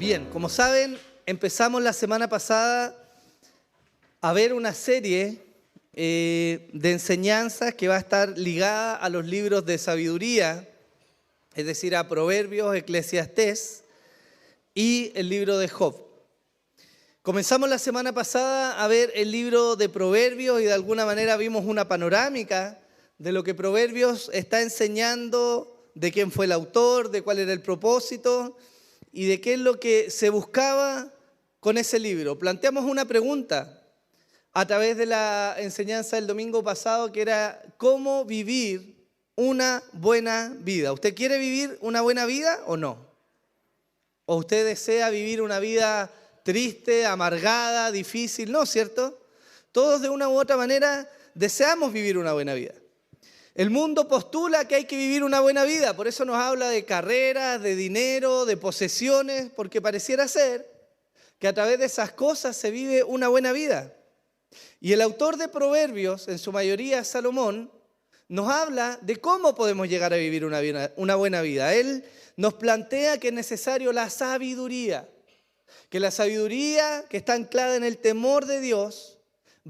Bien, como saben, empezamos la semana pasada a ver una serie de enseñanzas que va a estar ligada a los libros de sabiduría, es decir, a Proverbios, Eclesiastés y el libro de Job. Comenzamos la semana pasada a ver el libro de Proverbios y de alguna manera vimos una panorámica de lo que Proverbios está enseñando, de quién fue el autor, de cuál era el propósito y de qué es lo que se buscaba con ese libro. Planteamos una pregunta a través de la enseñanza del domingo pasado, que era ¿cómo vivir una buena vida? ¿Usted quiere vivir una buena vida o no? ¿O usted desea vivir una vida triste, amargada, difícil? No, ¿cierto? Todos de una u otra manera deseamos vivir una buena vida. El mundo postula que hay que vivir una buena vida, por eso nos habla de carreras, de dinero, de posesiones, porque pareciera ser que a través de esas cosas se vive una buena vida. Y el autor de Proverbios, en su mayoría Salomón, nos habla de cómo podemos llegar a vivir una buena vida. Él nos plantea que es necesario la sabiduría, que la sabiduría que está anclada en el temor de Dios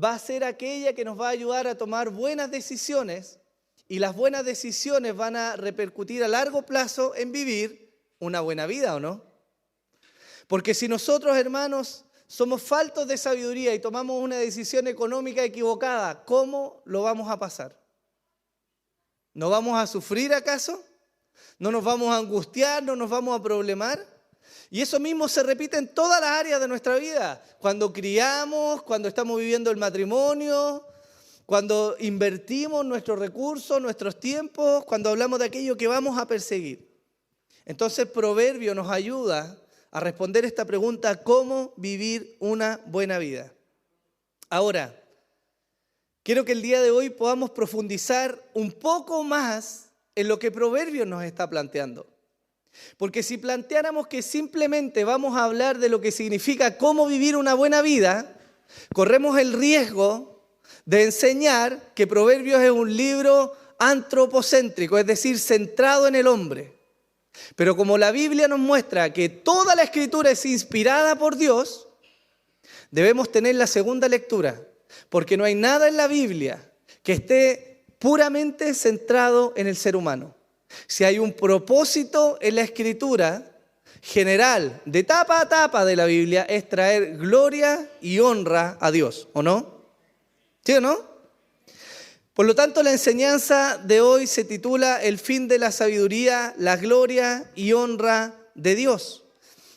va a ser aquella que nos va a ayudar a tomar buenas decisiones. Y las buenas decisiones van a repercutir a largo plazo en vivir una buena vida, ¿o no? Porque si nosotros, hermanos, somos faltos de sabiduría y tomamos una decisión económica equivocada, ¿cómo lo vamos a pasar? ¿No vamos a sufrir acaso? ¿No nos vamos a angustiar? ¿No nos vamos a problemar? Y eso mismo se repite en todas las áreas de nuestra vida. Cuando criamos, cuando estamos viviendo el matrimonio, cuando invertimos nuestros recursos, nuestros tiempos, cuando hablamos de aquello que vamos a perseguir. Entonces, Proverbio nos ayuda a responder esta pregunta: ¿cómo vivir una buena vida? Ahora, quiero que el día de hoy podamos profundizar un poco más en lo que Proverbio nos está planteando. Porque si planteáramos que simplemente vamos a hablar de lo que significa cómo vivir una buena vida, corremos el riesgo de enseñar que Proverbios es un libro antropocéntrico, es decir, centrado en el hombre. Pero como la Biblia nos muestra que toda la Escritura es inspirada por Dios, debemos tener la segunda lectura, porque no hay nada en la Biblia que esté puramente centrado en el ser humano. Si hay un propósito en la Escritura general, de tapa a tapa de la Biblia, es traer gloria y honra a Dios, ¿o no? ¿Sí o no? Por lo tanto, la enseñanza de hoy se titula El fin de la sabiduría, la gloria y honra de Dios.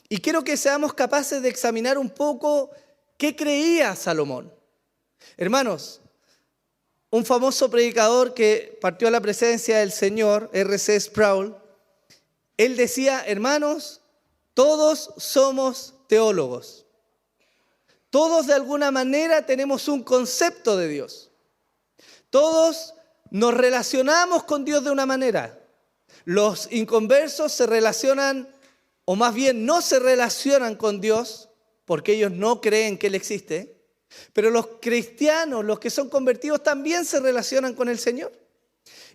Y quiero que seamos capaces de examinar un poco qué creía Salomón. Hermanos, un famoso predicador que partió a la presencia del Señor, R.C. Sproul, él decía: hermanos, todos somos teólogos. Todos de alguna manera tenemos un concepto de Dios. Todos nos relacionamos con Dios de una manera. Los inconversos se relacionan, o más bien no se relacionan con Dios, porque ellos no creen que Él existe. Pero los cristianos, los que son convertidos, también se relacionan con el Señor.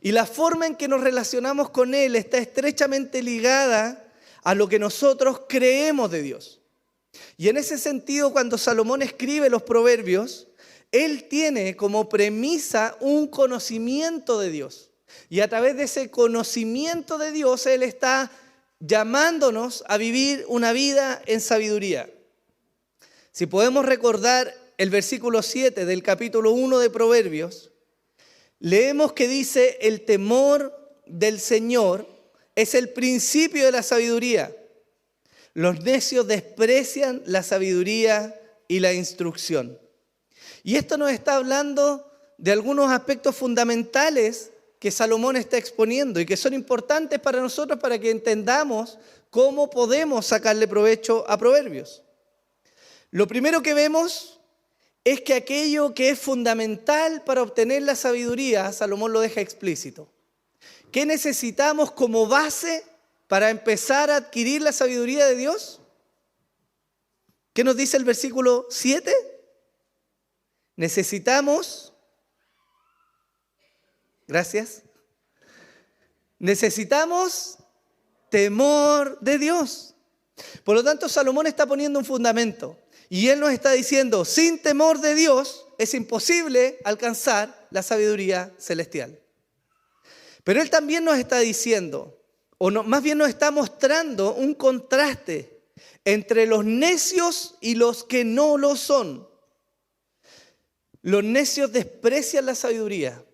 Y la forma en que nos relacionamos con Él está estrechamente ligada a lo que nosotros creemos de Dios. Y en ese sentido, cuando Salomón escribe los Proverbios, él tiene como premisa un conocimiento de Dios. Y a través de ese conocimiento de Dios, él está llamándonos a vivir una vida en sabiduría. Si podemos recordar el versículo 7 del capítulo 1 de Proverbios, leemos que dice: el temor del Señor es el principio de la sabiduría. Los necios desprecian la sabiduría y la instrucción. Y esto nos está hablando de algunos aspectos fundamentales que Salomón está exponiendo y que son importantes para nosotros para que entendamos cómo podemos sacarle provecho a Proverbios. Lo primero que vemos es que aquello que es fundamental para obtener la sabiduría, Salomón lo deja explícito. ¿Qué necesitamos como base para empezar a adquirir la sabiduría de Dios? ¿Qué nos dice el versículo 7? Necesitamos temor de Dios. Por lo tanto, Salomón está poniendo un fundamento. Y él nos está diciendo, sin temor de Dios es imposible alcanzar la sabiduría celestial. Pero él también nos está diciendo, más bien nos está mostrando un contraste entre los necios y los que no lo son. Los necios desprecian la sabiduría,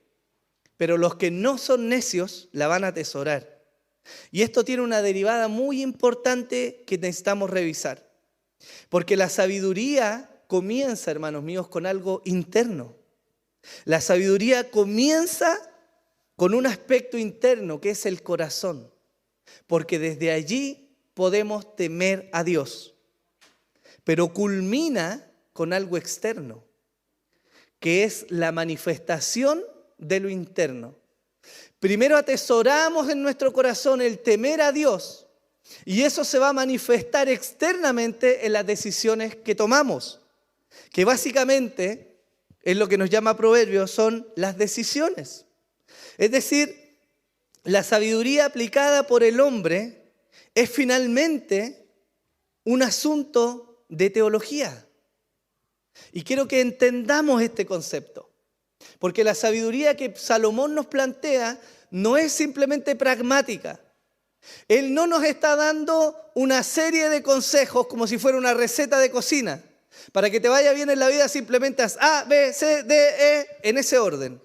pero los que no son necios la van a atesorar. Y esto tiene una derivada muy importante que necesitamos revisar. Porque la sabiduría comienza, hermanos míos, con algo interno. La sabiduría comienza con un aspecto interno que es el corazón. Porque desde allí podemos temer a Dios. Pero culmina con algo externo, que es la manifestación de lo interno. Primero atesoramos en nuestro corazón el temer a Dios y eso se va a manifestar externamente en las decisiones que tomamos, que básicamente es lo que nos llama Proverbios, son las decisiones. Es decir, la sabiduría aplicada por el hombre es finalmente un asunto de teología. Y quiero que entendamos este concepto, porque la sabiduría que Salomón nos plantea no es simplemente pragmática. Él no nos está dando una serie de consejos como si fuera una receta de cocina. Para que te vaya bien en la vida simplemente haz A, B, C, D, E en ese orden.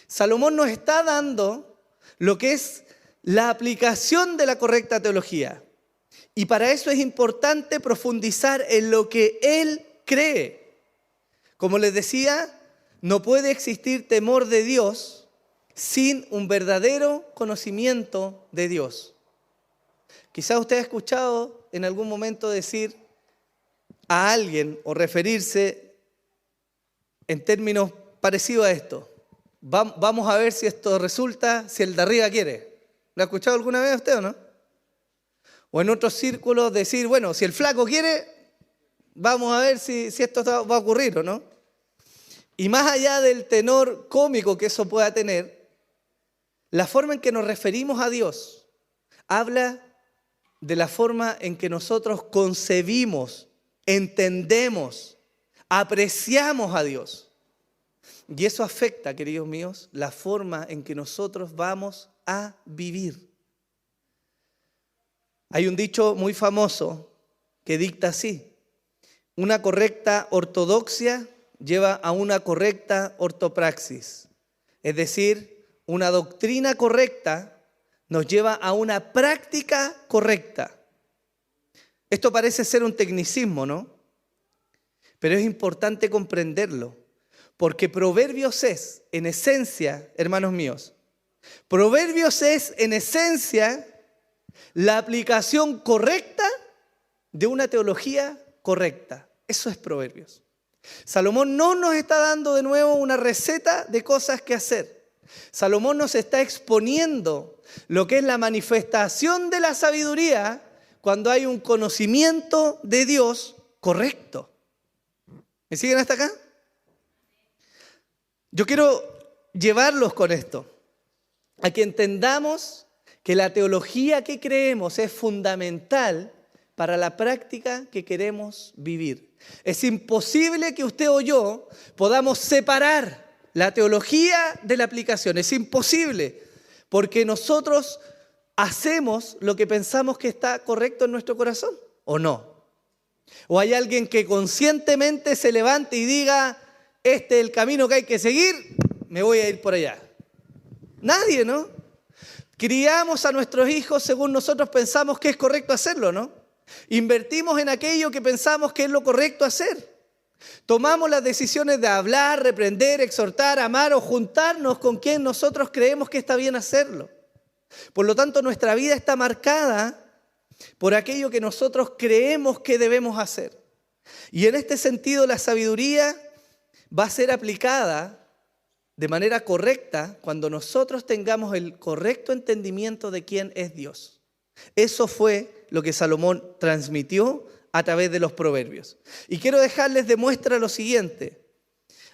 Salomón nos está dando lo que es la aplicación de la correcta teología. Y para eso es importante profundizar en lo que él cree. Como les decía, no puede existir temor de Dios sin un verdadero conocimiento de Dios. Quizás usted ha escuchado en algún momento decir a alguien o referirse en términos parecidos a esto. Vamos a ver si esto resulta, si el de arriba quiere. ¿Lo ha escuchado alguna vez usted o no? O en otros círculos decir, bueno, si el flaco quiere, vamos a ver si esto va a ocurrir o no. Y más allá del tenor cómico que eso pueda tener, la forma en que nos referimos a Dios habla de la forma en que nosotros concebimos, entendemos, apreciamos a Dios. Y eso afecta, queridos míos, la forma en que nosotros vamos a vivir. Hay un dicho muy famoso que dicta así: una correcta ortodoxia lleva a una correcta ortopraxis. Es decir, una doctrina correcta nos lleva a una práctica correcta. Esto parece ser un tecnicismo, ¿no? Pero es importante comprenderlo, porque Proverbios es, en esencia, hermanos míos, Proverbios es, en esencia, la aplicación correcta de una teología correcta. Eso es Proverbios. Salomón no nos está dando de nuevo una receta de cosas que hacer. Salomón nos está exponiendo lo que es la manifestación de la sabiduría cuando hay un conocimiento de Dios correcto. ¿Me siguen hasta acá? Yo quiero llevarlos con esto, a que entendamos que la teología que creemos es fundamental para la práctica que queremos vivir. Es imposible que usted o yo podamos separar la teología de la aplicación. Es imposible, porque nosotros hacemos lo que pensamos que está correcto en nuestro corazón, ¿o no? O hay alguien que conscientemente se levante y diga, este es el camino que hay que seguir, me voy a ir por allá. Nadie, ¿no? Criamos a nuestros hijos según nosotros pensamos que es correcto hacerlo, ¿no? Invertimos en aquello que pensamos que es lo correcto hacer. Tomamos las decisiones de hablar, reprender, exhortar, amar o juntarnos con quien nosotros creemos que está bien hacerlo. Por lo tanto, nuestra vida está marcada por aquello que nosotros creemos que debemos hacer. Y en este sentido, la sabiduría va a ser aplicada de manera correcta cuando nosotros tengamos el correcto entendimiento de quién es Dios. Eso fue lo que Salomón transmitió a través de los proverbios. Y quiero dejarles de muestra lo siguiente.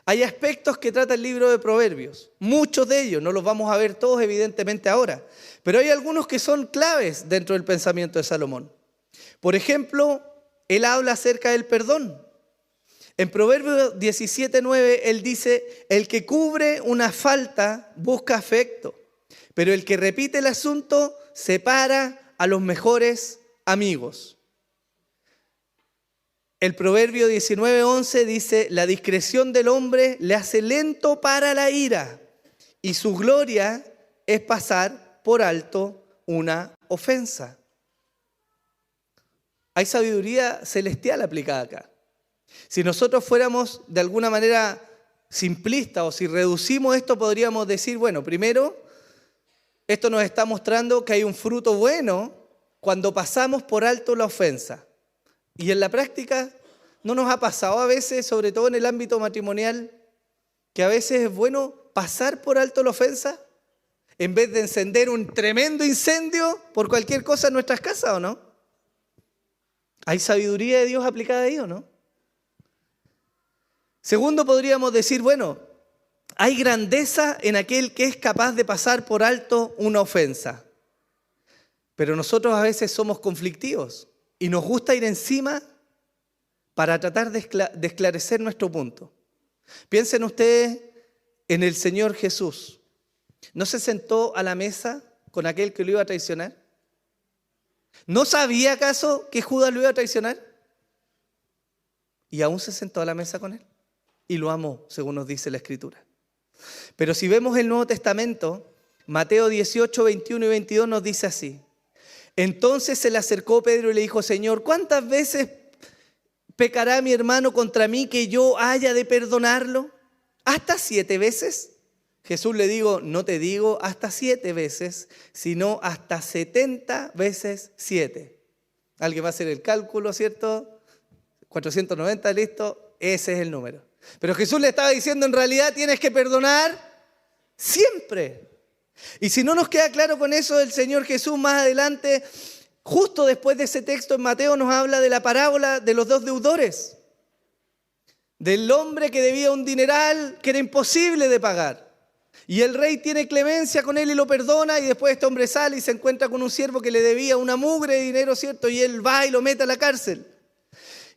Hay aspectos que trata el libro de Proverbios, muchos de ellos, no los vamos a ver todos evidentemente ahora, pero hay algunos que son claves dentro del pensamiento de Salomón. Por ejemplo, él habla acerca del perdón. En Proverbios 17:9 él dice, el que cubre una falta busca afecto, pero el que repite el asunto separa a los mejores amigos. El Proverbio 19:11 dice, la discreción del hombre le hace lento para la ira y su gloria es pasar por alto una ofensa. Hay sabiduría celestial aplicada acá. Si nosotros fuéramos de alguna manera simplistas o si reducimos esto, podríamos decir, bueno, primero, esto nos está mostrando que hay un fruto bueno cuando pasamos por alto la ofensa. Y en la práctica, ¿no nos ha pasado a veces, sobre todo en el ámbito matrimonial, que a veces es bueno pasar por alto la ofensa en vez de encender un tremendo incendio por cualquier cosa en nuestras casas, o no? ¿Hay sabiduría de Dios aplicada ahí o no? Segundo, podríamos decir, bueno, hay grandeza en aquel que es capaz de pasar por alto una ofensa. Pero nosotros a veces somos conflictivos y nos gusta ir encima para tratar de esclarecer nuestro punto. Piensen ustedes en el Señor Jesús. ¿No se sentó a la mesa con aquel que lo iba a traicionar? ¿No sabía acaso que Judas lo iba a traicionar? Y aún se sentó a la mesa con él. Y lo amó, según nos dice la Escritura. Pero si vemos el Nuevo Testamento, Mateo 18, 21 y 22 nos dice así. Entonces se le acercó Pedro y le dijo, Señor, ¿cuántas veces pecará mi hermano contra mí que yo haya de perdonarlo? ¿Hasta 7 veces? Jesús le dijo, no te digo hasta 7 veces, sino hasta 70 veces 7. Alguien va a hacer el cálculo, ¿cierto? 490, listo, ese es el número. Pero Jesús le estaba diciendo, en realidad tienes que perdonar siempre. Y si no nos queda claro con eso, el Señor Jesús más adelante, justo después de ese texto en Mateo, nos habla de la parábola de los 2 deudores. Del hombre que debía un dineral que era imposible de pagar. Y el rey tiene clemencia con él y lo perdona, y después este hombre sale y se encuentra con un siervo que le debía una mugre de dinero, ¿cierto? Y él va y lo mete a la cárcel.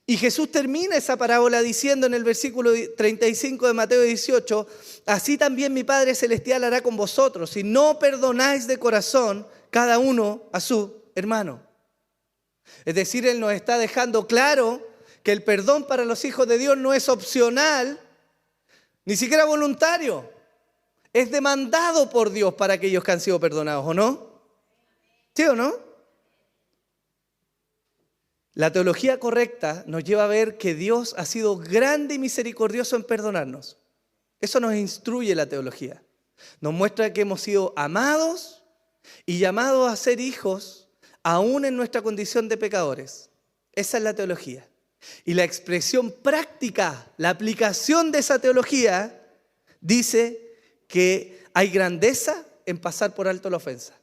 Y Jesús termina esa parábola diciendo en el versículo 35 de Mateo 18, así también mi Padre Celestial hará con vosotros, si no perdonáis de corazón cada uno a su hermano. Es decir, Él nos está dejando claro que el perdón para los hijos de Dios no es opcional, ni siquiera voluntario. Es demandado por Dios para aquellos que han sido perdonados, ¿o no? ¿Sí o no? La teología correcta nos lleva a ver que Dios ha sido grande y misericordioso en perdonarnos. Eso nos instruye la teología. Nos muestra que hemos sido amados y llamados a ser hijos aún en nuestra condición de pecadores. Esa es la teología. Y la expresión práctica, la aplicación de esa teología, dice que hay grandeza en pasar por alto la ofensa.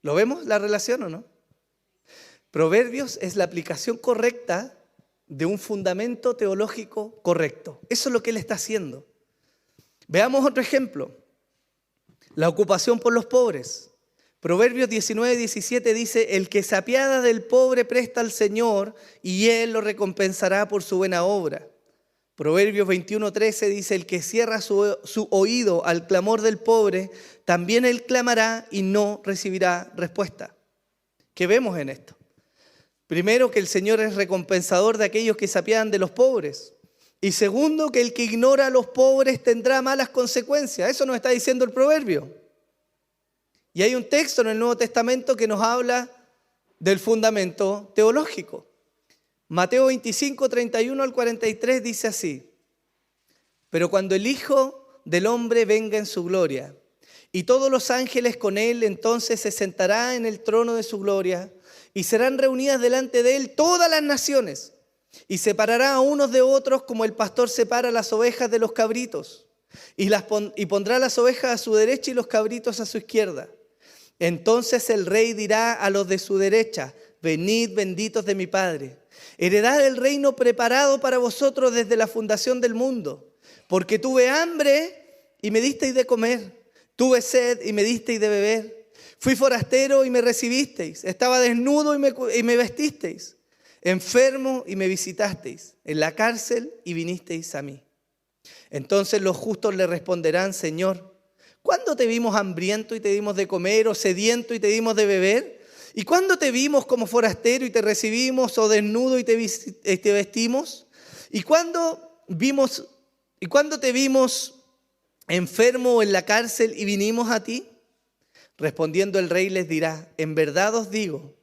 ¿Lo vemos la relación o no? Proverbios es la aplicación correcta de un fundamento teológico correcto. Eso es lo que él está haciendo. Veamos otro ejemplo. La ocupación por los pobres. Proverbios 19, 17 dice, el que se apiada del pobre presta al Señor y Él lo recompensará por su buena obra. Proverbios 21, 13 dice, el que cierra su oído al clamor del pobre, también él clamará y no recibirá respuesta. ¿Qué vemos en esto? Primero, que el Señor es recompensador de aquellos que se apiadan de los pobres. Y segundo, que el que ignora a los pobres tendrá malas consecuencias. Eso nos está diciendo el proverbio. Y hay un texto en el Nuevo Testamento que nos habla del fundamento teológico. Mateo 25, 31 al 43 dice así. Pero cuando el Hijo del Hombre venga en su gloria, y todos los ángeles con él, entonces se sentará en el trono de su gloria, y serán reunidas delante de él todas las naciones, y separará a unos de otros como el pastor separa las ovejas de los cabritos, y pondrá las ovejas a su derecha y los cabritos a su izquierda. Entonces el rey dirá a los de su derecha, venid benditos de mi Padre, heredad el reino preparado para vosotros desde la fundación del mundo, porque tuve hambre y me disteis de comer, tuve sed y me disteis de beber, Fui forastero y me recibisteis. Estaba desnudo y me vestisteis. Enfermo y me visitasteis. En la cárcel y vinisteis a mí. Entonces los justos le responderán: Señor, ¿cuándo te vimos hambriento y te dimos de comer, o sediento y te dimos de beber? ¿Y cuándo te vimos como forastero y te recibimos, o desnudo y te vestimos? ¿Y cuándo te vimos enfermo o en la cárcel y vinimos a ti? Respondiendo el rey les dirá: en verdad os digo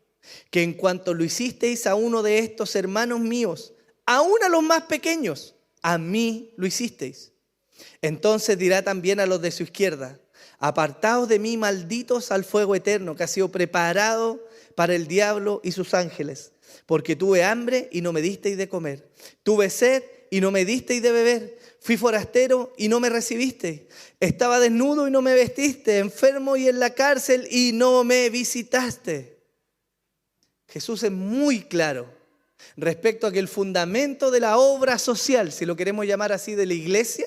que en cuanto lo hicisteis a uno de estos hermanos míos, aún a los más pequeños, a mí lo hicisteis. Entonces dirá también a los de su izquierda: apartaos de mí, malditos, al fuego eterno que ha sido preparado para el diablo y sus ángeles. Porque tuve hambre y no me disteis de comer. Tuve sed y no me disteis de beber. Fui forastero y no me recibisteis. Estaba desnudo y no me vestiste. Enfermo y en la cárcel y no me visitaste. Jesús es muy claro respecto a que el fundamento de la obra social, si lo queremos llamar así, de la iglesia,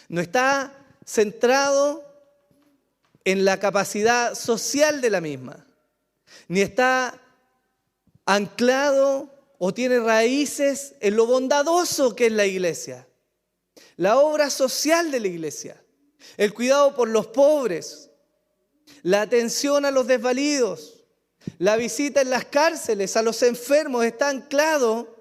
no está centrado en la capacidad social de la misma, ni está anclado o tiene raíces en lo bondadoso que es la iglesia. La obra social de la iglesia, el cuidado por los pobres, la atención a los desvalidos, la visita en las cárceles a los enfermos, está anclado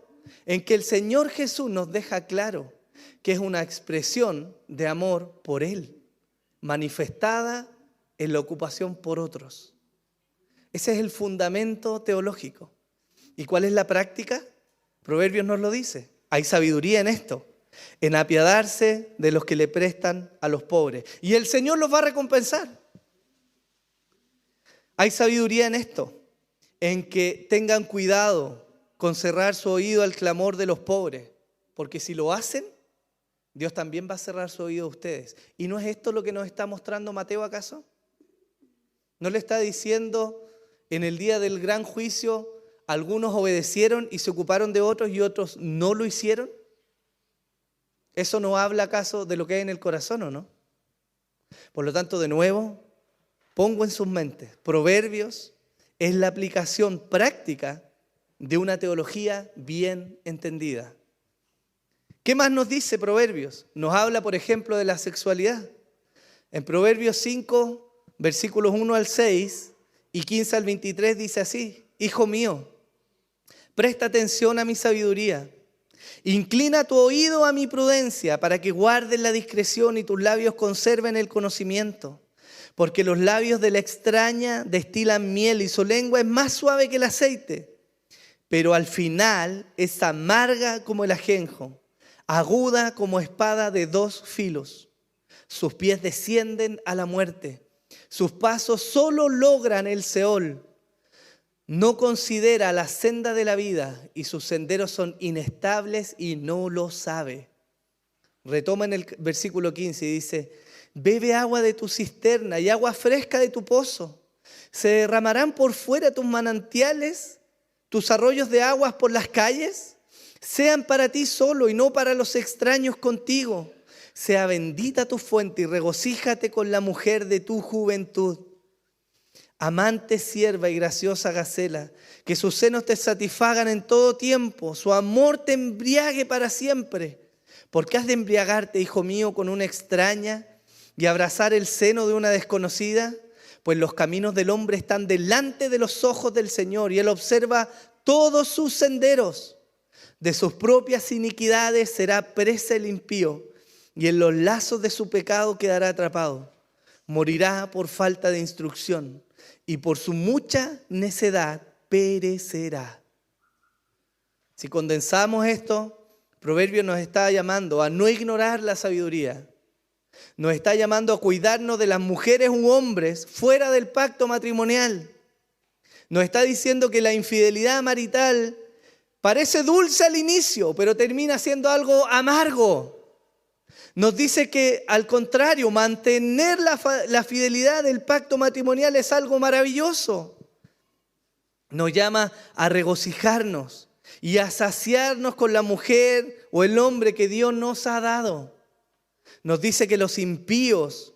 en que el Señor Jesús nos deja claro que es una expresión de amor por Él, manifestada en la ocupación por otros. Ese es el fundamento teológico. ¿Y cuál es la práctica? Proverbios nos lo dice. Hay sabiduría en esto, en apiadarse de los que le prestan a los pobres. Y el Señor los va a recompensar. Hay sabiduría en esto, en que tengan cuidado con cerrar su oído al clamor de los pobres, porque si lo hacen, Dios también va a cerrar su oído a ustedes. ¿Y no es esto lo que nos está mostrando Mateo acaso? ¿No le está diciendo en el día del gran juicio, algunos obedecieron y se ocuparon de otros y otros no lo hicieron? ¿Eso no habla acaso de lo que hay en el corazón o no? Por lo tanto, de nuevo, pongo en sus mentes, Proverbios es la aplicación práctica de una teología bien entendida. ¿Qué más nos dice Proverbios? Nos habla, por ejemplo, de la sexualidad. En Proverbios 5, versículos 1 al 6 y 15 al 23 dice así: Hijo mío, presta atención a mi sabiduría. Inclina tu oído a mi prudencia para que guardes la discreción y tus labios conserven el conocimiento. Porque los labios de la extraña destilan miel y su lengua es más suave que el aceite. Pero al final es amarga como el ajenjo, aguda como espada de dos filos. Sus pies descienden a la muerte. Sus pasos solo logran el Seol. No considera la senda de la vida y sus senderos son inestables y no lo sabe. Retoma en el versículo 15 y dice: bebe agua de tu cisterna y agua fresca de tu pozo. ¿Se derramarán por fuera tus manantiales, tus arroyos de aguas por las calles? Sean para ti solo y no para los extraños contigo. Sea bendita tu fuente y regocíjate con la mujer de tu juventud. Amante sierva y graciosa gacela, que sus senos te satisfagan en todo tiempo, su amor te embriague para siempre. ¿Por qué has de embriagarte, hijo mío, con una extraña y abrazar el seno de una desconocida? Pues los caminos del hombre están delante de los ojos del Señor y Él observa todos sus senderos. De sus propias iniquidades será presa el impío y en los lazos de su pecado quedará atrapado. Morirá por falta de instrucción y por su mucha necedad perecerá. Si condensamos esto, Proverbios nos está llamando a no ignorar la sabiduría. Nos está llamando a cuidarnos de las mujeres u hombres fuera del pacto matrimonial. Nos está diciendo que la infidelidad marital parece dulce al inicio, pero termina siendo algo amargo. Nos dice que, al contrario, mantener la fidelidad del pacto matrimonial es algo maravilloso. Nos llama a regocijarnos y a saciarnos con la mujer o el hombre que Dios nos ha dado. Nos dice que los impíos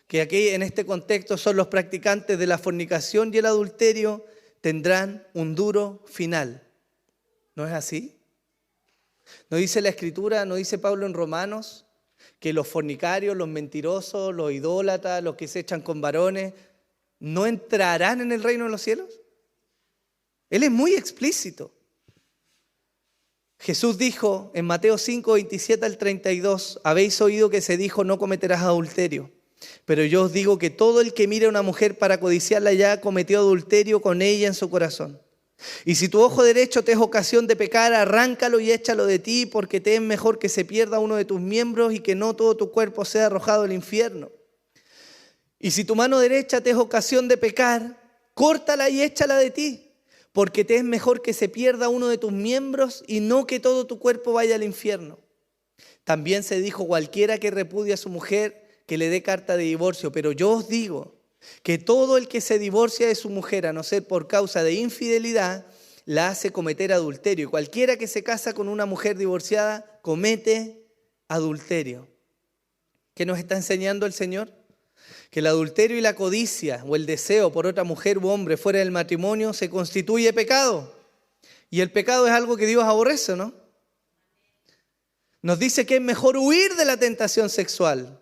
que aquí en este contexto son los practicantes de la fornicación y el adulterio, tendrán un duro final. ¿No es así? ¿No dice la Escritura, no dice Pablo en Romanos, que los fornicarios, los mentirosos, los idólatras, los que se echan con varones, no entrarán en el reino de los cielos? Él es muy explícito. Jesús dijo en Mateo 5, 27 al 32, habéis oído que se dijo, no cometerás adulterio. Pero yo os digo que todo el que mire a una mujer para codiciarla ya cometió adulterio con ella en su corazón. Y si tu ojo derecho te es ocasión de pecar, arráncalo y échalo de ti, porque te es mejor que se pierda uno de tus miembros y que no todo tu cuerpo sea arrojado al infierno. Y si tu mano derecha te es ocasión de pecar, córtala y échala de ti, porque te es mejor que se pierda uno de tus miembros y no que todo tu cuerpo vaya al infierno. También se dijo, cualquiera que repudie a su mujer, que le dé carta de divorcio. Pero yo os digo que todo el que se divorcia de su mujer, a no ser por causa de infidelidad, la hace cometer adulterio. Y cualquiera que se casa con una mujer divorciada, comete adulterio. ¿Qué nos está enseñando el Señor? Que el adulterio y la codicia o el deseo por otra mujer u hombre fuera del matrimonio se constituye pecado. Y el pecado es algo que Dios aborrece, ¿no? Nos dice que es mejor huir de la tentación sexual.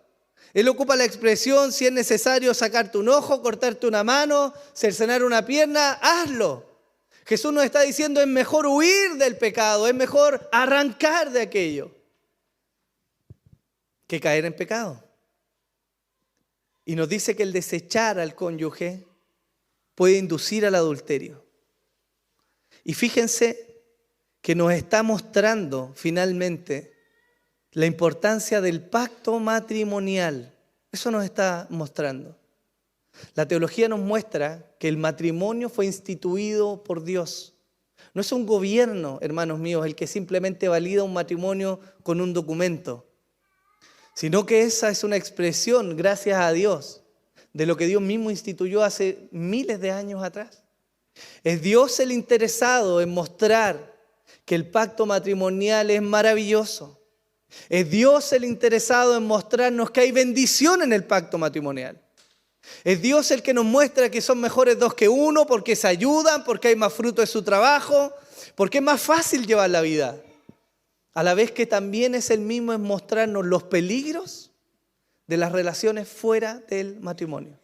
Él ocupa la expresión, si es necesario sacarte un ojo, cortarte una mano, cercenar una pierna, hazlo. Jesús nos está diciendo es mejor huir del pecado, es mejor arrancar de aquello que caer en pecado. Y nos dice que el desechar al cónyuge puede inducir al adulterio. Y fíjense que nos está mostrando finalmente la importancia del pacto matrimonial. Eso nos está mostrando. La teología nos muestra que el matrimonio fue instituido por Dios. No es un gobierno, hermanos míos, el que simplemente valida un matrimonio con un documento, sino que esa es una expresión, gracias a Dios, de lo que Dios mismo instituyó hace miles de años atrás. Es Dios el interesado en mostrar que el pacto matrimonial es maravilloso. Es Dios el interesado en mostrarnos que hay bendición en el pacto matrimonial. Es Dios el que nos muestra que son mejores dos que uno porque se ayudan, porque hay más fruto de su trabajo, porque es más fácil llevar la vida. A la vez que también es el mismo en mostrarnos los peligros de las relaciones fuera del matrimonio.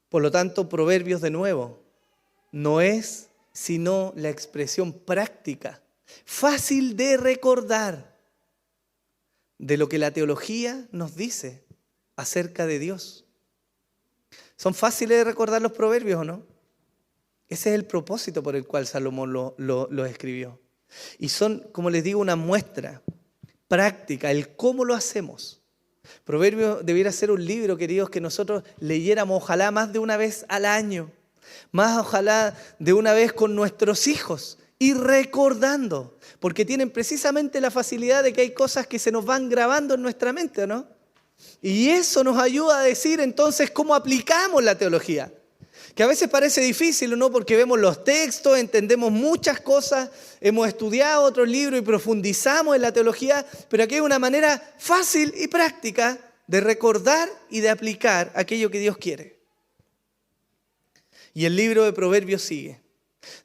Por lo tanto, Proverbios de nuevo no es sino la expresión práctica, fácil de recordar, de lo que la teología nos dice acerca de Dios. ¿Son fáciles de recordar los proverbios o no? Ese es el propósito por el cual Salomón lo escribió. Y son, como les digo, una muestra práctica, el cómo lo hacemos. Proverbios debiera ser un libro, queridos, que nosotros leyéramos ojalá más de una vez al año, más ojalá de una vez con nuestros hijos y recordando, porque tienen precisamente la facilidad de que hay cosas que se nos van grabando en nuestra mente, ¿no? Y eso nos ayuda a decir entonces cómo aplicamos la teología. Que a veces parece difícil, ¿no? Porque vemos los textos, entendemos muchas cosas, hemos estudiado otros libros y profundizamos en la teología, pero aquí hay una manera fácil y práctica de recordar y de aplicar aquello que Dios quiere. Y el libro de Proverbios sigue.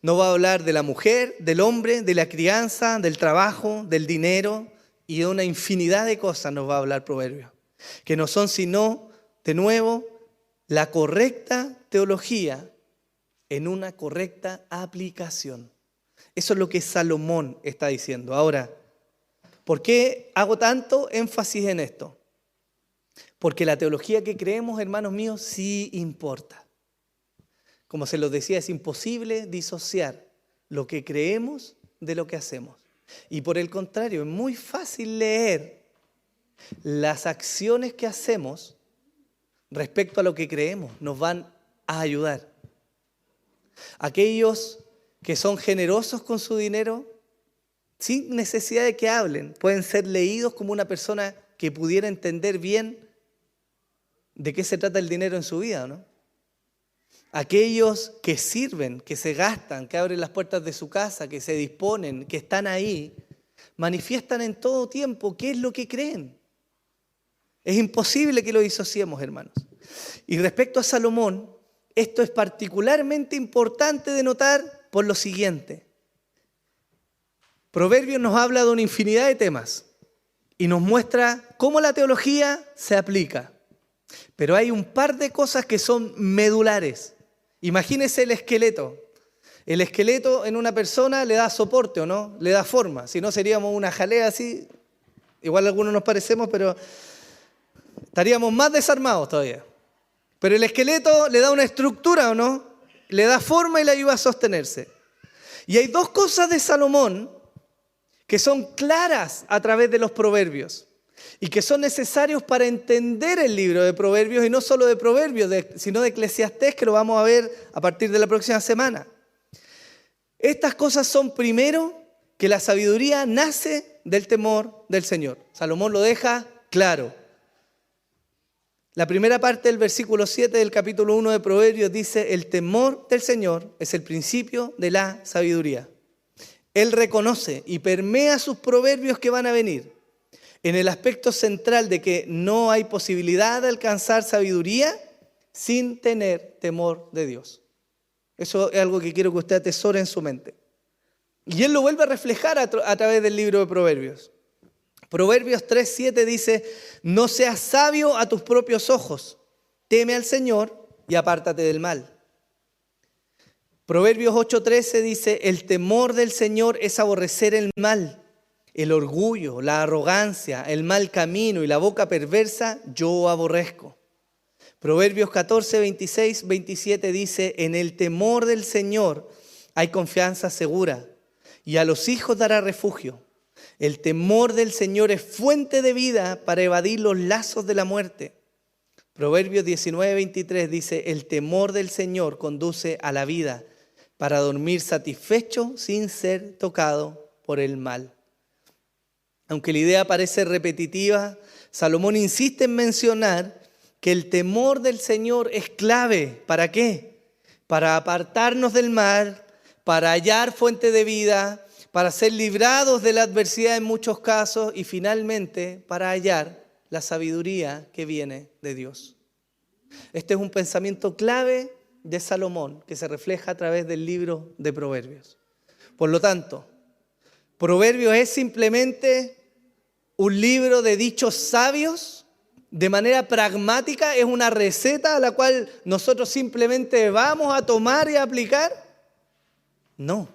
No va a hablar de la mujer, del hombre, de la crianza, del trabajo, del dinero y de una infinidad de cosas nos va a hablar Proverbios, que no son sino, de nuevo, la correcta teología en una correcta aplicación. Eso es lo que Salomón está diciendo. Ahora, ¿por qué hago tanto énfasis en esto? Porque la teología que creemos, hermanos míos, sí importa. Como se los decía, es imposible disociar lo que creemos de lo que hacemos. Y por el contrario, es muy fácil leer las acciones que hacemos respecto a lo que creemos. Nos van a ayudar. Aquellos que son generosos con su dinero, sin necesidad de que hablen, pueden ser leídos como una persona que pudiera entender bien de qué se trata el dinero en su vida, ¿no? Aquellos que sirven, que se gastan, que abren las puertas de su casa, que se disponen, que están ahí, manifiestan en todo tiempo qué es lo que creen. Es imposible que lo disociemos, hermanos. Y respecto a Salomón, esto es particularmente importante de notar por lo siguiente. Proverbios nos habla de una infinidad de temas y nos muestra cómo la teología se aplica. Pero hay un par de cosas que son medulares. Imagínese el esqueleto. El esqueleto en una persona le da soporte, ¿o no? Le da forma. Si no, seríamos una jalea así. Igual algunos nos parecemos, pero estaríamos más desarmados todavía. Pero el esqueleto le da una estructura, ¿o no? Le da forma y le ayuda a sostenerse. Y hay dos cosas de Salomón que son claras a través de los proverbios y que son necesarios para entender el libro de Proverbios, y no solo de Proverbios, sino de Eclesiastés, que lo vamos a ver a partir de la próxima semana. Estas cosas son, primero, que la sabiduría nace del temor del Señor. Salomón lo deja claro. La primera parte del versículo 7 del capítulo 1 de Proverbios dice: el temor del Señor es el principio de la sabiduría. Él reconoce y permea sus proverbios que van a venir en el aspecto central de que no hay posibilidad de alcanzar sabiduría sin tener temor de Dios. Eso es algo que quiero que usted atesore en su mente. Y él lo vuelve a reflejar a través del libro de Proverbios. Proverbios 3:7 dice: no seas sabio a tus propios ojos, teme al Señor y apártate del mal. Proverbios 8:13 dice: el temor del Señor es aborrecer el mal, el orgullo, la arrogancia, el mal camino y la boca perversa yo aborrezco. Proverbios 14:26, 27 dice: en el temor del Señor hay confianza segura, y a los hijos dará refugio. El temor del Señor es fuente de vida para evadir los lazos de la muerte. Proverbios 19:23 dice: el temor del Señor conduce a la vida, para dormir satisfecho sin ser tocado por el mal. Aunque la idea parece repetitiva, Salomón insiste en mencionar que el temor del Señor es clave. ¿Para qué? Para apartarnos del mal, para hallar fuente de vida, para ser librados de la adversidad en muchos casos y finalmente para hallar la sabiduría que viene de Dios. Este es un pensamiento clave de Salomón que se refleja a través del libro de Proverbios. Por lo tanto, Proverbios es simplemente un libro de dichos sabios. De manera pragmática, es una receta a la cual nosotros simplemente vamos a tomar y a aplicar. No.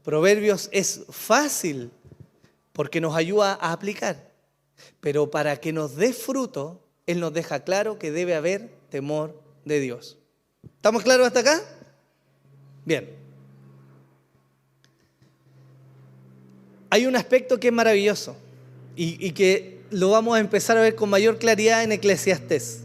Proverbios es fácil porque nos ayuda a aplicar. Pero para que nos dé fruto, Él nos deja claro que debe haber temor de Dios. ¿Estamos claros hasta acá? Bien. Hay un aspecto que es maravilloso y que lo vamos a empezar a ver con mayor claridad en Eclesiastés.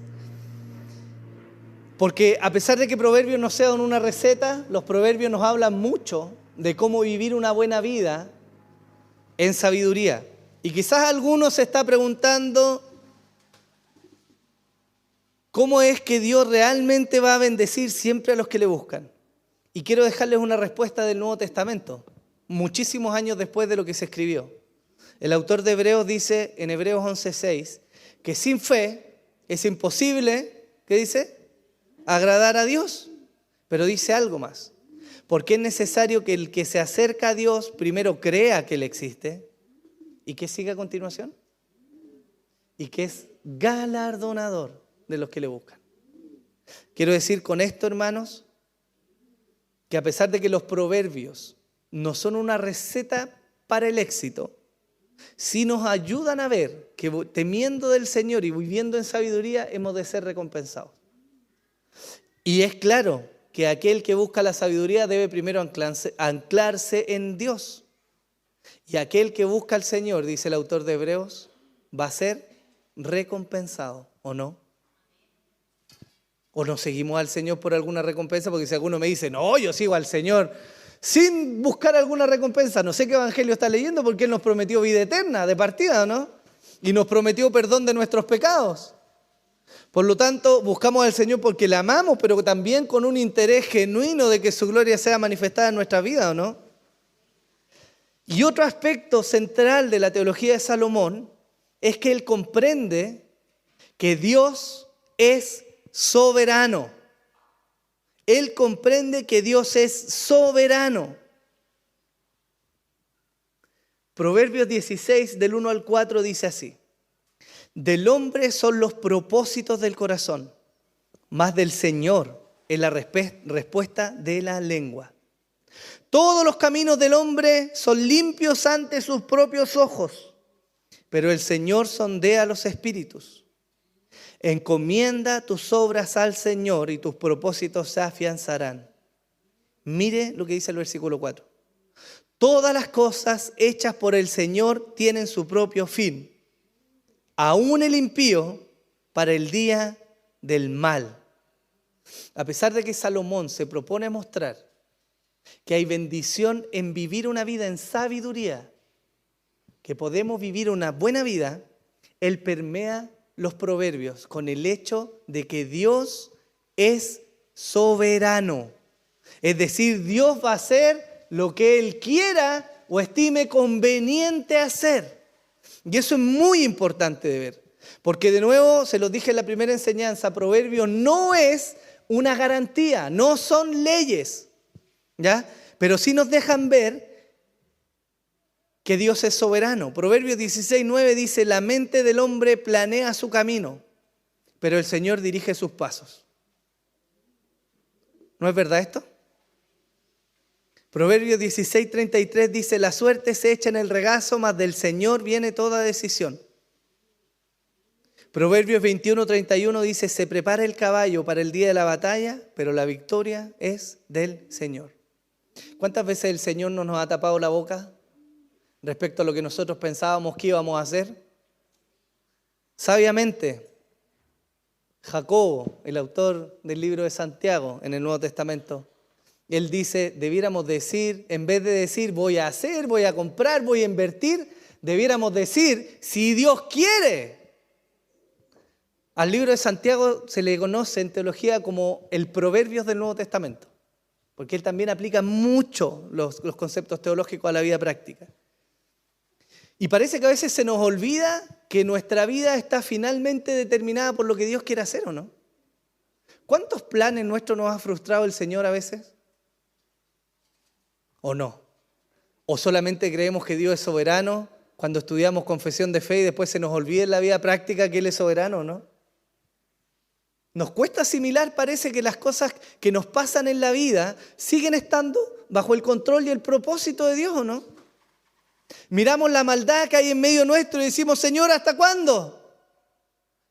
Porque a pesar de que Proverbios no sean una receta, los Proverbios nos hablan mucho de cómo vivir una buena vida en sabiduría. Y quizás alguno se está preguntando: ¿cómo es que Dios realmente va a bendecir siempre a los que le buscan? Y quiero dejarles una respuesta del Nuevo Testamento, muchísimos años después de lo que se escribió. El autor de Hebreos dice en Hebreos 11:6 que sin fe es imposible, ¿qué dice? Agradar a Dios. Pero dice algo más. Porque es necesario que el que se acerca a Dios primero crea que Él existe. ¿Y qué sigue a continuación? Y que es galardonador de los que le buscan. Quiero decir con esto, hermanos, que a pesar de que los proverbios no son una receta para el éxito, sí nos ayudan a ver que temiendo del Señor y viviendo en sabiduría hemos de ser recompensados. Y es claro que aquel que busca la sabiduría debe primero anclarse en Dios. Y aquel que busca al Señor, dice el autor de Hebreos, va a ser recompensado, ¿o no? ¿O no seguimos al Señor por alguna recompensa? Porque si alguno me dice: no, yo sigo al Señor sin buscar alguna recompensa, no sé qué evangelio está leyendo, porque Él nos prometió vida eterna de partida, ¿no? Y nos prometió perdón de nuestros pecados. Por lo tanto, buscamos al Señor porque le amamos, pero también con un interés genuino de que su gloria sea manifestada en nuestra vida, ¿o no? Y otro aspecto central de la teología de Salomón es que él comprende que Dios es soberano. Él comprende que Dios es soberano. Proverbios 16, del 1 al 4 dice así: del hombre son los propósitos del corazón, mas del Señor es la respuesta de la lengua. Todos los caminos del hombre son limpios ante sus propios ojos, pero el Señor sondea los espíritus. Encomienda tus obras al Señor y tus propósitos se afianzarán. Mire lo que dice el versículo 4. Todas las cosas hechas por el Señor tienen su propio fin, aún el impío para el día del mal. A pesar de que Salomón se propone mostrar que hay bendición en vivir una vida en sabiduría, que podemos vivir una buena vida, él permea los proverbios con el hecho de que Dios es soberano. Es decir, Dios va a hacer lo que Él quiera o estime conveniente hacer. Y eso es muy importante de ver. Porque de nuevo, se los dije en la primera enseñanza, Proverbios no es una garantía, no son leyes, ¿ya? Pero sí nos dejan ver que Dios es soberano. Proverbios 16:9 dice: la mente del hombre planea su camino, pero el Señor dirige sus pasos. ¿No es verdad esto? Proverbios 16:33 dice: la suerte se echa en el regazo, mas del Señor viene toda decisión. Proverbios 21:31 dice: se prepara el caballo para el día de la batalla, pero la victoria es del Señor. ¿Cuántas veces el Señor no nos ha tapado la boca respecto a lo que nosotros pensábamos que íbamos a hacer? Sabiamente, Jacobo, el autor del libro de Santiago en el Nuevo Testamento, él dice, debiéramos decir, en vez de decir voy a hacer, voy a comprar, voy a invertir, debiéramos decir si Dios quiere. Al libro de Santiago se le conoce en teología como el Proverbios del Nuevo Testamento, porque él también aplica mucho los conceptos teológicos a la vida práctica. Y parece que a veces se nos olvida que nuestra vida está finalmente determinada por lo que Dios quiere hacer, ¿o no? ¿Cuántos planes nuestros nos ha frustrado el Señor a veces? ¿O no? ¿O solamente creemos que Dios es soberano cuando estudiamos confesión de fe y después se nos olvida en la vida práctica que Él es soberano, ¿o no? Nos cuesta asimilar, parece que las cosas que nos pasan en la vida siguen estando bajo el control y el propósito de Dios, ¿o no? Miramos la maldad que hay en medio nuestro y decimos, Señor, ¿hasta cuándo?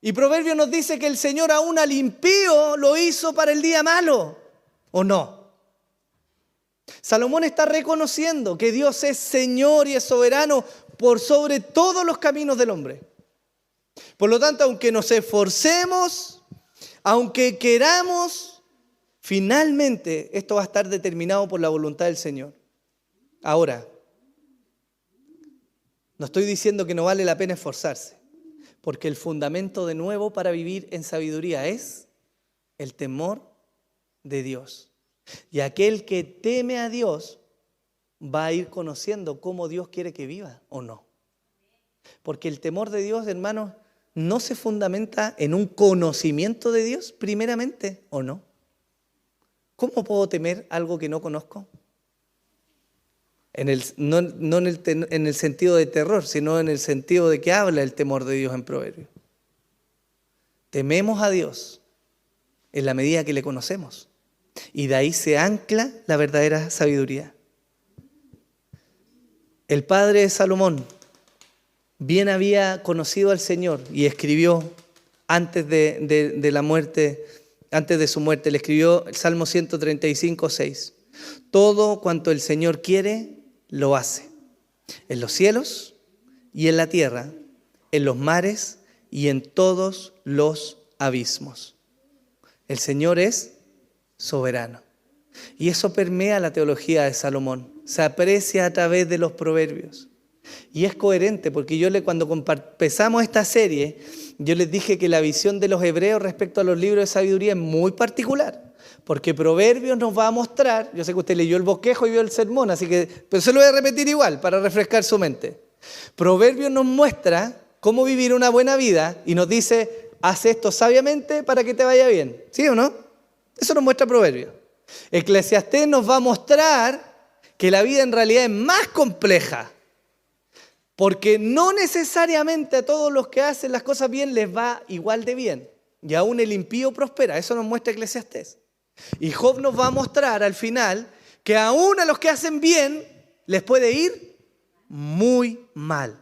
Y Proverbios nos dice que el Señor aún al impío lo hizo para el día malo, ¿o no? Salomón está reconociendo que Dios es Señor y es soberano por sobre todos los caminos del hombre. Por lo tanto, aunque nos esforcemos, aunque queramos, finalmente esto va a estar determinado por la voluntad del Señor. Ahora, no estoy diciendo que no vale la pena esforzarse, porque el fundamento de nuevo para vivir en sabiduría es el temor de Dios. Y aquel que teme a Dios va a ir conociendo cómo Dios quiere que viva o no. Porque el temor de Dios, hermanos, no se fundamenta en un conocimiento de Dios primeramente o no. ¿Cómo puedo temer algo que no conozco? No en el sentido de terror, sino en el sentido de que habla el temor de Dios en Proverbios. Tememos a Dios en la medida que le conocemos. Y de ahí se ancla la verdadera sabiduría. El padre de Salomón bien había conocido al Señor y escribió antes de la muerte, antes de su muerte, le escribió el Salmo 135:6. Todo cuanto el Señor quiere, lo hace. En los cielos y en la tierra, en los mares y en todos los abismos. El Señor es soberano. Y eso permea la teología de Salomón. Se aprecia a través de los proverbios. Y es coherente, porque cuando empezamos esta serie, yo les dije que la visión de los hebreos respecto a los libros de sabiduría es muy particular. Porque Proverbios nos va a mostrar, yo sé que usted leyó el bosquejo y vio el sermón, pero se lo voy a repetir igual para refrescar su mente. Proverbios nos muestra cómo vivir una buena vida y nos dice haz esto sabiamente para que te vaya bien. ¿Sí o no? Eso nos muestra Proverbios. Eclesiastés nos va a mostrar que la vida en realidad es más compleja, porque no necesariamente a todos los que hacen las cosas bien les va igual de bien, y aún el impío prospera. Eso nos muestra Eclesiastés. Y Job nos va a mostrar al final que aún a los que hacen bien les puede ir muy mal.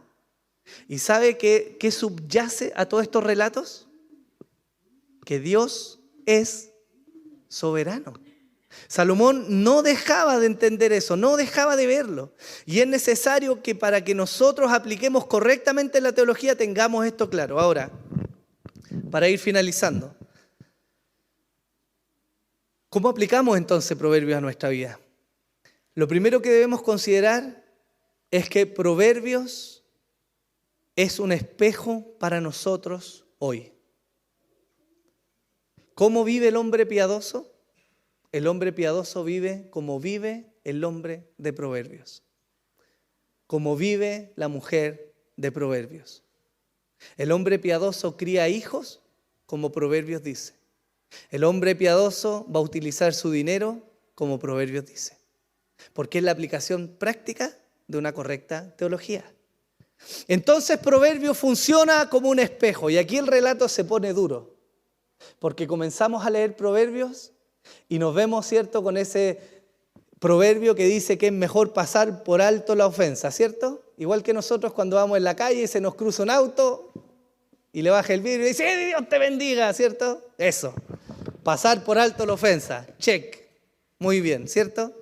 ¿Y sabe qué subyace a todos estos relatos? Que Dios es soberano. Salomón no dejaba de entender eso, no dejaba de verlo. Y es necesario que para que nosotros apliquemos correctamente la teología tengamos esto claro. Ahora, para ir finalizando, ¿cómo aplicamos entonces Proverbios a nuestra vida? Lo primero que debemos considerar es que Proverbios es un espejo para nosotros hoy. ¿Cómo vive el hombre piadoso? El hombre piadoso vive como vive el hombre de Proverbios, como vive la mujer de Proverbios. El hombre piadoso cría hijos, como Proverbios dice. El hombre piadoso va a utilizar su dinero, como Proverbios dice, porque es la aplicación práctica de una correcta teología. Entonces Proverbios funciona como un espejo, y aquí el relato se pone duro, porque comenzamos a leer Proverbios y nos vemos, ¿cierto?, con ese proverbio que dice que es mejor pasar por alto la ofensa, ¿cierto? Igual que nosotros cuando vamos en la calle y se nos cruza un auto y le baja el vidrio y dice, Dios te bendiga, ¿cierto? Eso, pasar por alto la ofensa, check, muy bien, ¿cierto?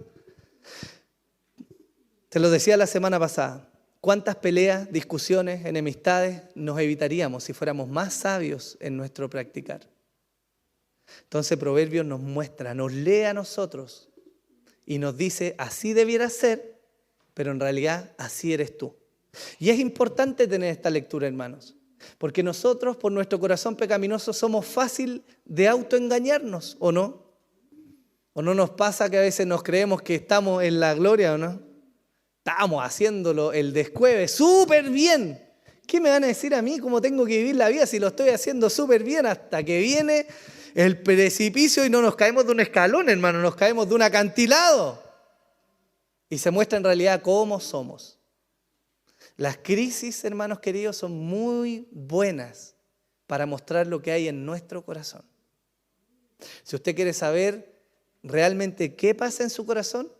Te lo decía la semana pasada, ¿cuántas peleas, discusiones, enemistades nos evitaríamos si fuéramos más sabios en nuestro practicar? Entonces Proverbios nos muestra, nos lee a nosotros y nos dice, así debiera ser, pero en realidad así eres tú. Y es importante tener esta lectura, hermanos, porque nosotros por nuestro corazón pecaminoso somos fácil de autoengañarnos, ¿o no? ¿O no nos pasa que a veces nos creemos que estamos en la gloria, o no? Estamos haciéndolo el descueve súper bien. ¿Qué me van a decir a mí cómo tengo que vivir la vida si lo estoy haciendo súper bien hasta que viene el precipicio y no nos caemos de un escalón, hermano, nos caemos de un acantilado? Y se muestra en realidad cómo somos. Las crisis, hermanos queridos, son muy buenas para mostrar lo que hay en nuestro corazón. Si usted quiere saber realmente qué pasa en su corazón,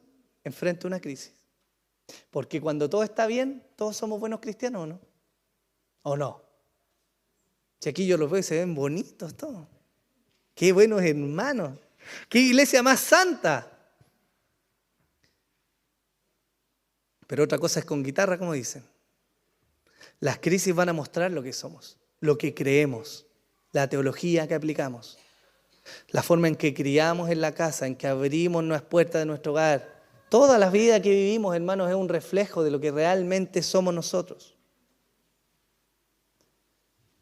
enfrente una crisis. Porque cuando todo está bien, todos somos buenos cristianos, ¿o no? ¿O no? Si aquí yo los veo y se ven bonitos todos. ¡Qué buenos hermanos! ¡Qué iglesia más santa! Pero otra cosa es con guitarra, como dicen. Las crisis van a mostrar lo que somos, lo que creemos, la teología que aplicamos, la forma en que criamos en la casa, en que abrimos las puertas de nuestro hogar. Toda la vida que vivimos, hermanos, es un reflejo de lo que realmente somos nosotros.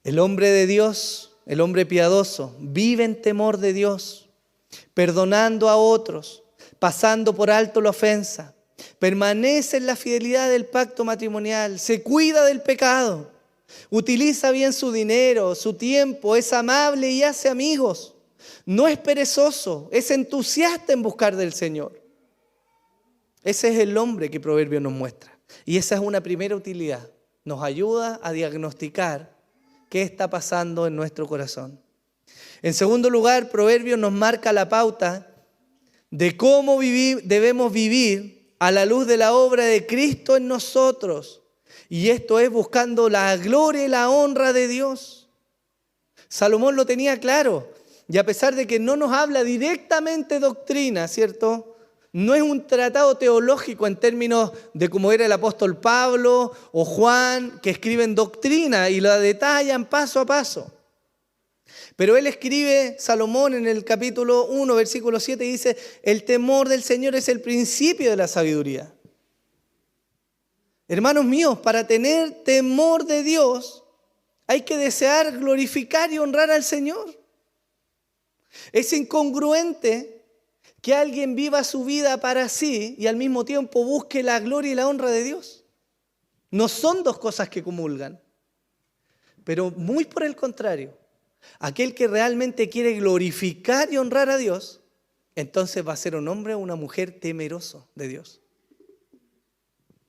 El hombre de Dios, el hombre piadoso, vive en temor de Dios, perdonando a otros, pasando por alto la ofensa, permanece en la fidelidad del pacto matrimonial, se cuida del pecado, utiliza bien su dinero, su tiempo, es amable y hace amigos, no es perezoso, es entusiasta en buscar del Señor. Ese es el hombre que Proverbios nos muestra. Y esa es una primera utilidad. Nos ayuda a diagnosticar qué está pasando en nuestro corazón. En segundo lugar, Proverbios nos marca la pauta de cómo debemos vivir a la luz de la obra de Cristo en nosotros. Y esto es buscando la gloria y la honra de Dios. Salomón lo tenía claro. Y a pesar de que no nos habla directamente doctrina, ¿cierto?, no es un tratado teológico en términos de cómo era el apóstol Pablo o Juan, que escriben doctrina y la detallan paso a paso. Pero él escribe, Salomón, en el capítulo 1, versículo 7, y dice, el temor del Señor es el principio de la sabiduría. Hermanos míos, para tener temor de Dios, hay que desear glorificar y honrar al Señor. Es incongruente que alguien viva su vida para sí y al mismo tiempo busque la gloria y la honra de Dios. No son dos cosas que comulgan, pero muy por el contrario. aquel que realmente quiere glorificar y honrar a Dios, entonces va a ser un hombre o una mujer temeroso de Dios.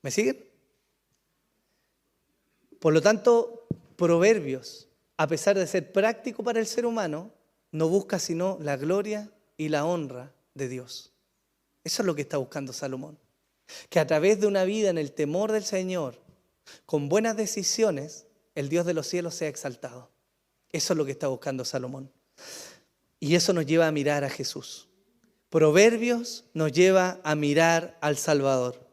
¿Me siguen? Por lo tanto, Proverbios, a pesar de ser práctico para el ser humano, no busca sino la gloria y la honra de Dios. Eso es lo que está buscando Salomón. Que a través de una vida en el temor del Señor, con buenas decisiones, el Dios de los cielos sea exaltado. Eso es lo que está buscando Salomón. Y eso nos lleva a mirar a Jesús. Proverbios nos lleva a mirar al Salvador.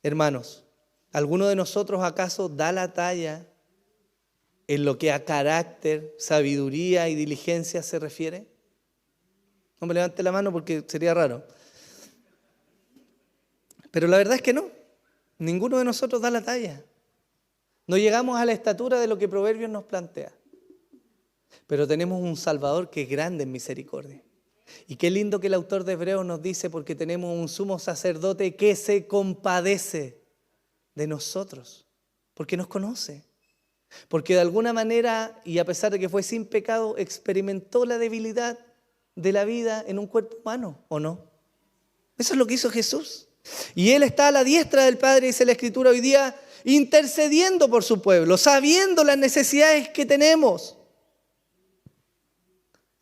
Hermanos, ¿alguno de nosotros acaso da la talla en lo que a carácter, sabiduría y diligencia se refiere? No me levante la mano porque sería raro. Pero la verdad es que no. Ninguno de nosotros da la talla. No llegamos a la estatura de lo que Proverbios nos plantea. Pero tenemos un Salvador que es grande en misericordia. Y qué lindo que el autor de Hebreos nos dice, porque tenemos un sumo sacerdote que se compadece de nosotros, porque nos conoce. Porque de alguna manera, y a pesar de que fue sin pecado, experimentó la debilidad de la vida en un cuerpo humano, ¿o no? Eso es lo que hizo Jesús. Y Él está a la diestra del Padre, dice la Escritura hoy día, intercediendo por su pueblo, sabiendo las necesidades que tenemos.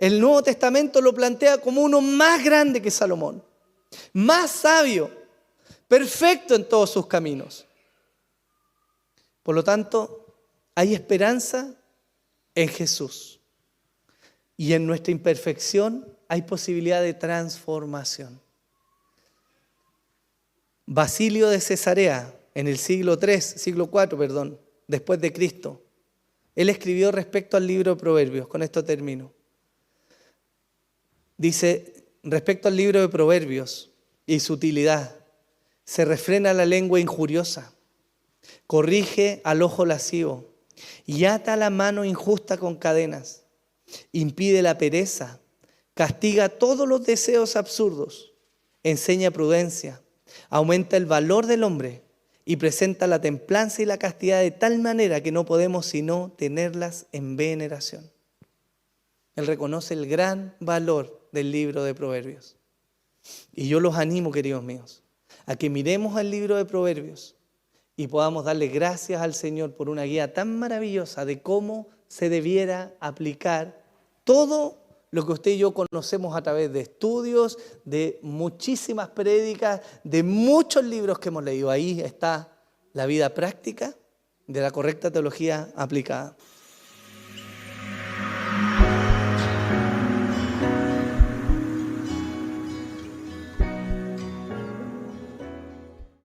El Nuevo Testamento lo plantea como uno más grande que Salomón, más sabio, perfecto en todos sus caminos. Por lo tanto, hay esperanza en Jesús. Y en nuestra imperfección hay posibilidad de transformación. Basilio de Cesarea, en el siglo IV, después de Cristo, él escribió respecto al libro de Proverbios, con esto termino. Dice, respecto al libro de Proverbios y su utilidad, se refrena la lengua injuriosa, corrige al ojo lascivo y ata la mano injusta con cadenas, impide la pereza, castiga todos los deseos absurdos, enseña prudencia, aumenta el valor del hombre y presenta la templanza y la castidad de tal manera que no podemos sino tenerlas en veneración. Él reconoce el gran valor del libro de Proverbios. Y yo los animo, queridos míos, a que miremos el libro de Proverbios y podamos darle gracias al Señor por una guía tan maravillosa de cómo se debiera aplicar todo lo que usted y yo conocemos a través de estudios, de muchísimas prédicas, de muchos libros que hemos leído. Ahí está la vida práctica de la correcta teología aplicada.